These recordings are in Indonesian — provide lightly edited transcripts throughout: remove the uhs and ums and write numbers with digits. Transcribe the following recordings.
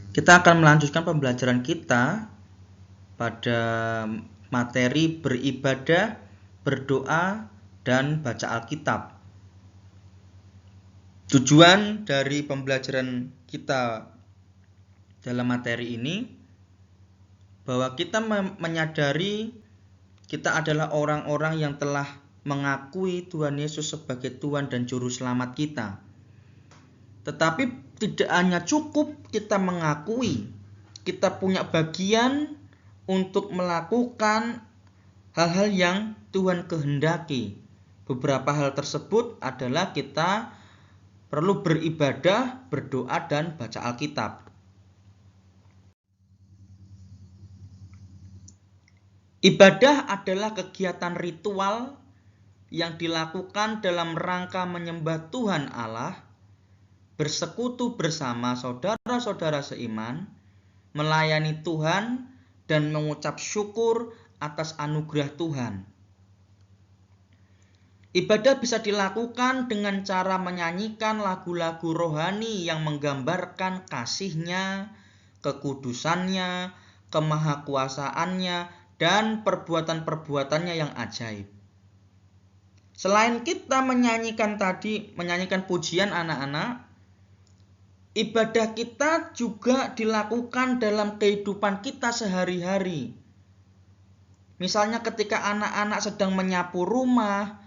Kita akan melanjutkan pembelajaran kita pada materi beribadah, berdoa, dan baca Alkitab. Tujuan dari pembelajaran kita dalam materi ini bahwa kita menyadari kita adalah orang-orang yang telah mengakui Tuhan Yesus sebagai Tuhan dan Juru Selamat kita. Tetapi tidak hanya cukup kita mengakui, kita punya bagian untuk melakukan hal-hal yang Tuhan kehendaki. Beberapa hal tersebut adalah kita perlu beribadah, berdoa, dan baca Alkitab. Ibadah adalah kegiatan ritual yang dilakukan dalam rangka menyembah Tuhan Allah, bersekutu bersama saudara-saudara seiman, melayani Tuhan, dan mengucap syukur atas anugerah Tuhan. Ibadah bisa dilakukan dengan cara menyanyikan lagu-lagu rohani yang menggambarkan kasih-Nya, kekudusan-Nya, kemahakuasaan-Nya, dan perbuatan-perbuatannya yang ajaib. Selain kita menyanyikan pujian anak-anak, ibadah kita juga dilakukan dalam kehidupan kita sehari-hari. Misalnya ketika anak-anak sedang menyapu rumah,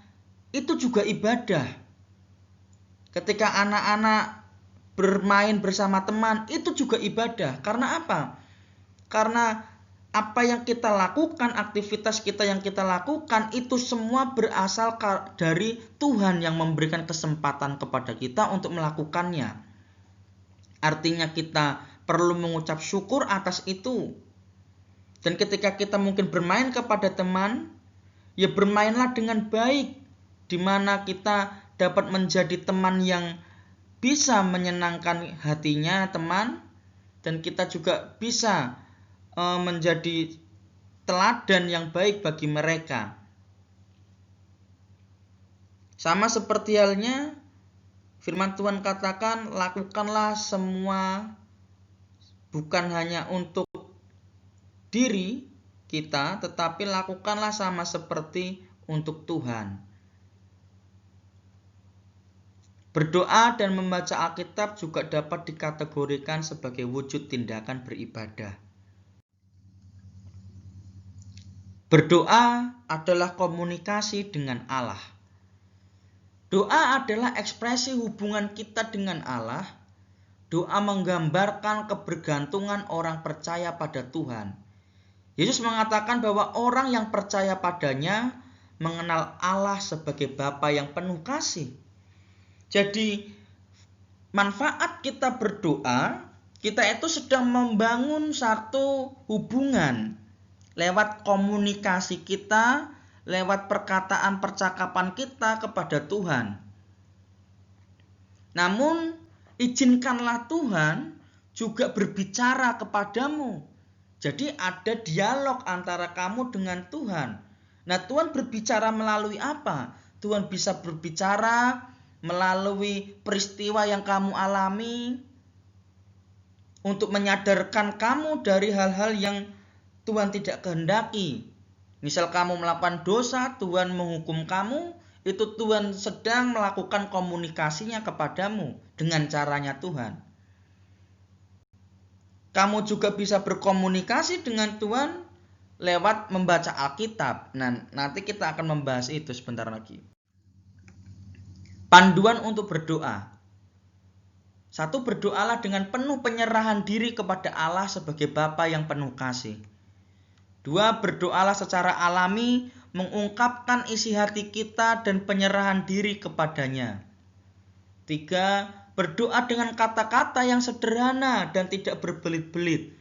itu juga ibadah. Ketika anak-anak bermain bersama teman, itu juga ibadah. Karena apa? Karena apa yang kita lakukan, aktivitas kita yang kita lakukan, itu semua berasal dari Tuhan yang memberikan kesempatan kepada kita untuk melakukannya. Artinya kita perlu mengucap syukur atas itu. Dan ketika kita mungkin bermain kepada teman, ya bermainlah dengan baik, di mana kita dapat menjadi teman yang bisa menyenangkan hatinya teman, dan kita juga bisa menjadi teladan yang baik bagi mereka. Sama seperti halnya firman Tuhan katakan, lakukanlah semua bukan hanya untuk diri kita, tetapi lakukanlah sama seperti untuk Tuhan. Berdoa dan membaca Alkitab juga dapat dikategorikan sebagai wujud tindakan beribadah. Berdoa adalah komunikasi dengan Allah. Doa adalah ekspresi hubungan kita dengan Allah. Doa menggambarkan kebergantungan orang percaya pada Tuhan. Yesus mengatakan bahwa orang yang percaya padanya mengenal Allah sebagai Bapa yang penuh kasih. Jadi manfaat kita berdoa, kita itu sedang membangun satu hubungan lewat komunikasi kita, lewat perkataan percakapan kita kepada Tuhan. Namun izinkanlah Tuhan juga berbicara kepadamu. Jadi ada dialog antara kamu dengan Tuhan. Nah, Tuhan berbicara melalui apa? Tuhan bisa berbicara melalui peristiwa yang kamu alami, untuk menyadarkan kamu dari hal-hal yang Tuhan tidak kehendaki. Misal kamu melakukan dosa, Tuhan menghukum kamu, itu Tuhan sedang melakukan komunikasinya kepadamu dengan caranya Tuhan. Kamu juga bisa berkomunikasi dengan Tuhan lewat membaca Alkitab. Nah, nanti kita akan membahas itu sebentar lagi. Panduan untuk berdoa. 1. Berdoalah dengan penuh penyerahan diri kepada Allah sebagai Bapa yang penuh kasih. 2. Berdoalah secara alami, mengungkapkan isi hati kita dan penyerahan diri kepadanya. 3. Berdoa dengan kata-kata yang sederhana dan tidak berbelit-belit.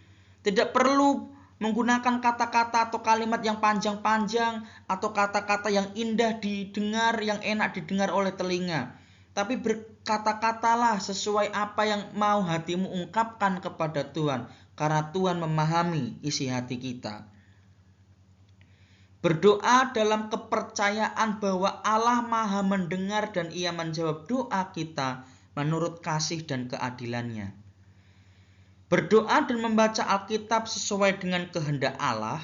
Tidak perlu menggunakan kata-kata atau kalimat yang panjang-panjang atau kata-kata yang indah didengar, yang enak didengar oleh telinga. Tapi berkata-katalah sesuai apa yang mau hatimu ungkapkan kepada Tuhan, karena Tuhan memahami isi hati kita. Berdoa dalam kepercayaan bahwa Allah Maha mendengar dan Ia menjawab doa kita menurut kasih dan keadilannya. Berdoa dan membaca Alkitab sesuai dengan kehendak Allah.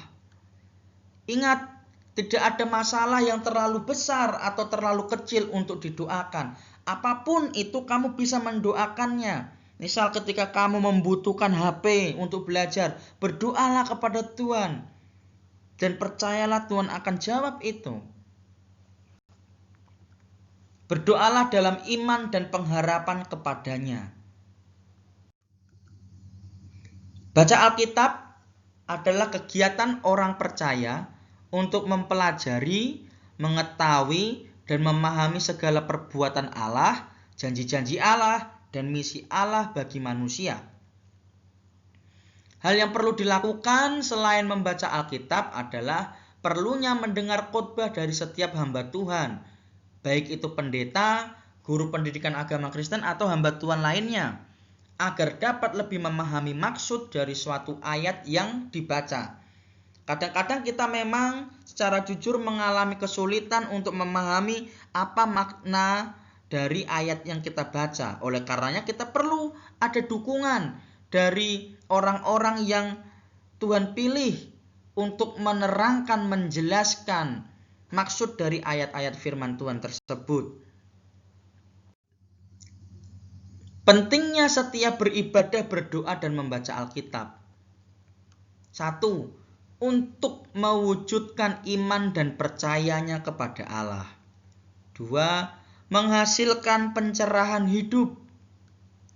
Ingat, tidak ada masalah yang terlalu besar atau terlalu kecil untuk didoakan. Apapun itu kamu bisa mendoakannya. Misal ketika kamu membutuhkan HP untuk belajar, berdoalah kepada Tuhan. Dan percayalah Tuhan akan jawab itu. Berdoalah dalam iman dan pengharapan kepadanya. Baca Alkitab adalah kegiatan orang percaya untuk mempelajari, mengetahui, dan memahami segala perbuatan Allah, janji-janji Allah, dan misi Allah bagi manusia. Hal yang perlu dilakukan selain membaca Alkitab adalah perlunya mendengar khotbah dari setiap hamba Tuhan, baik itu pendeta, guru pendidikan agama Kristen, atau hamba Tuhan lainnya, agar dapat lebih memahami maksud dari suatu ayat yang dibaca. Kadang-kadang kita memang secara jujur mengalami kesulitan untuk memahami apa makna dari ayat yang kita baca. Oleh karenanya kita perlu ada dukungan dari orang-orang yang Tuhan pilih untuk menerangkan, menjelaskan maksud dari ayat-ayat firman Tuhan tersebut. Pentingnya setiap beribadah, berdoa, dan membaca Alkitab. 1. Untuk mewujudkan iman dan percayanya kepada Allah. 2. Menghasilkan pencerahan hidup.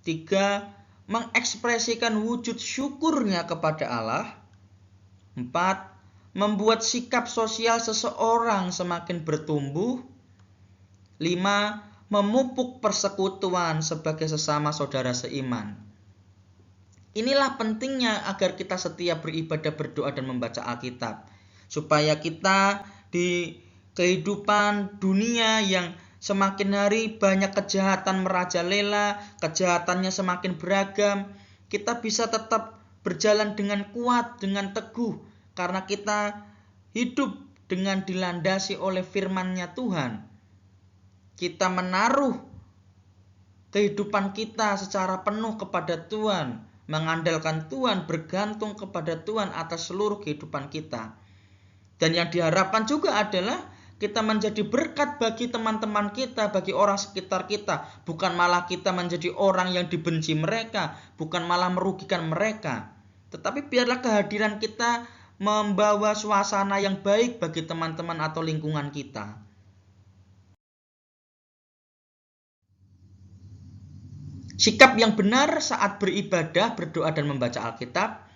3. Mengekspresikan wujud syukurnya kepada Allah. 4. Membuat sikap sosial seseorang semakin bertumbuh. 5. Memupuk persekutuan sebagai sesama saudara seiman. Inilah pentingnya agar kita setia beribadah, berdoa, dan membaca Alkitab. Supaya kita di kehidupan dunia yang semakin hari banyak kejahatan merajalela, kejahatannya semakin beragam, kita bisa tetap berjalan dengan kuat, dengan teguh. Karena kita hidup dengan dilandasi oleh firman-Nya Tuhan. Kita menaruh kehidupan kita secara penuh kepada Tuhan, mengandalkan Tuhan, bergantung kepada Tuhan atas seluruh kehidupan kita. Dan yang diharapkan juga adalah kita menjadi berkat bagi teman-teman kita, bagi orang sekitar kita. Bukan malah kita menjadi orang yang dibenci mereka, bukan malah merugikan mereka. Tetapi biarlah kehadiran kita membawa suasana yang baik bagi teman-teman atau lingkungan kita. Sikap yang benar saat beribadah, berdoa, dan membaca Alkitab.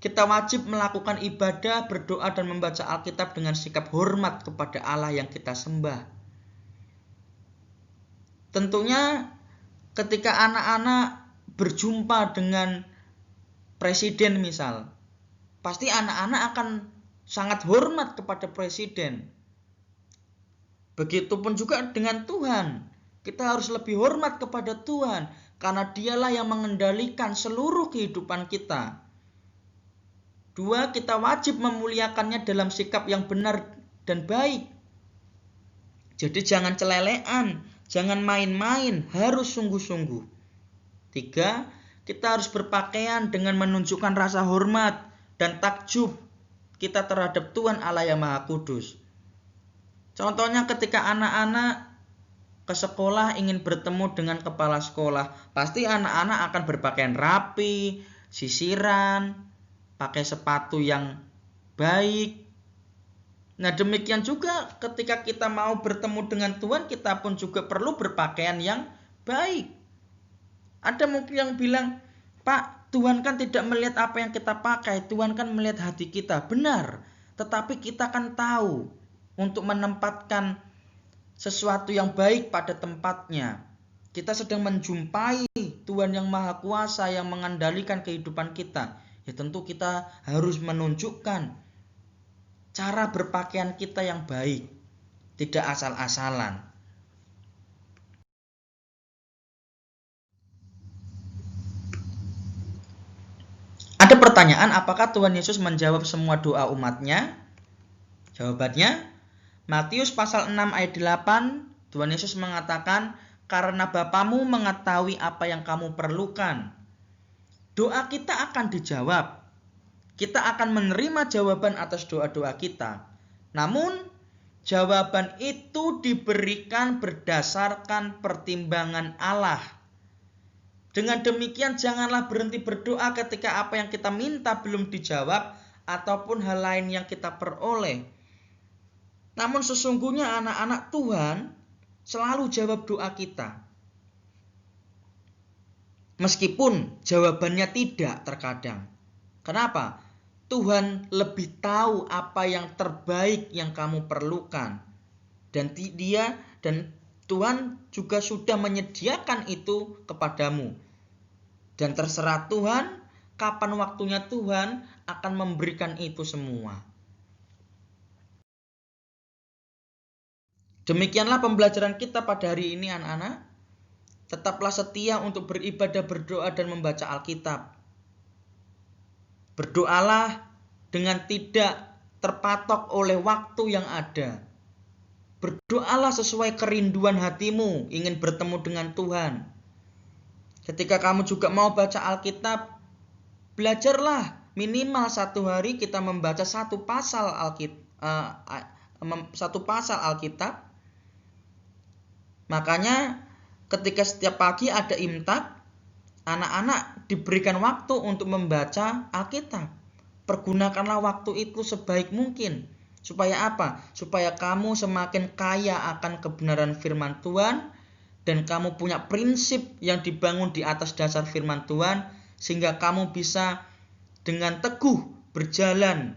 Kita wajib melakukan ibadah, berdoa, dan membaca Alkitab dengan sikap hormat kepada Allah yang kita sembah. Tentunya ketika anak-anak berjumpa dengan presiden misal, pasti anak-anak akan sangat hormat kepada presiden. Begitupun juga dengan Tuhan. Kita harus lebih hormat kepada Tuhan, karena dialah yang mengendalikan seluruh kehidupan kita. 2. Kita wajib memuliakannya dalam sikap yang benar dan baik. Jadi jangan celelean, jangan main-main, harus sungguh-sungguh. 3. Kita harus berpakaian dengan menunjukkan rasa hormat dan takjub kita terhadap Tuhan Allah yang Maha Kudus. Contohnya ketika anak-anak ke sekolah ingin bertemu dengan kepala sekolah, pasti anak-anak akan berpakaian rapi, sisiran, pakai sepatu yang baik. Nah, demikian juga ketika kita mau bertemu dengan Tuhan, kita pun juga perlu berpakaian yang baik. Ada mungkin yang bilang, Pak, Tuhan kan tidak melihat apa yang kita pakai, Tuhan kan melihat hati kita. Benar, tetapi kita kan tahu untuk menempatkan sesuatu yang baik pada tempatnya. Kita sedang menjumpai Tuhan yang Maha Kuasa yang mengendalikan kehidupan kita. Ya tentu kita harus menunjukkan cara berpakaian kita yang baik, tidak asal-asalan. Ada pertanyaan, apakah Tuhan Yesus menjawab semua doa umatnya? Jawabannya, Matius pasal 6 ayat 8, Tuhan Yesus mengatakan, karena Bapamu mengetahui apa yang kamu perlukan. doa kita akan dijawab. Kita akan menerima jawaban atas doa-doa kita. Namun, jawaban itu diberikan berdasarkan pertimbangan Allah. Dengan demikian, janganlah berhenti berdoa ketika apa yang kita minta belum dijawab ataupun hal lain yang kita peroleh. Namun sesungguhnya anak-anak Tuhan selalu jawab doa kita. Meskipun jawabannya tidak terkadang. Kenapa? Tuhan lebih tahu apa yang terbaik yang kamu perlukan. Dan Tuhan juga sudah menyediakan itu kepadamu. Dan terserah Tuhan, kapan waktunya Tuhan akan memberikan itu semua. Demikianlah pembelajaran kita pada hari ini, anak-anak. Tetaplah setia untuk beribadah, berdoa, dan membaca Alkitab. Berdoalah dengan tidak terpatok oleh waktu yang ada. Berdoalah sesuai kerinduan hatimu, ingin bertemu dengan Tuhan. Ketika kamu juga mau baca Alkitab, belajarlah minimal 1 hari kita membaca satu pasal Alkitab. Makanya ketika setiap pagi ada imtak, anak-anak diberikan waktu untuk membaca Alkitab. Pergunakanlah waktu itu sebaik mungkin. Supaya apa? Supaya kamu semakin kaya akan kebenaran firman Tuhan. Dan kamu punya prinsip yang dibangun di atas dasar firman Tuhan. Sehingga kamu bisa dengan teguh berjalan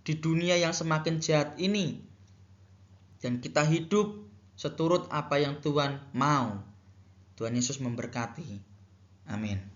di dunia yang semakin jahat ini. Dan kita hidup seturut apa yang Tuhan mau. Tuhan Yesus memberkati. Amin.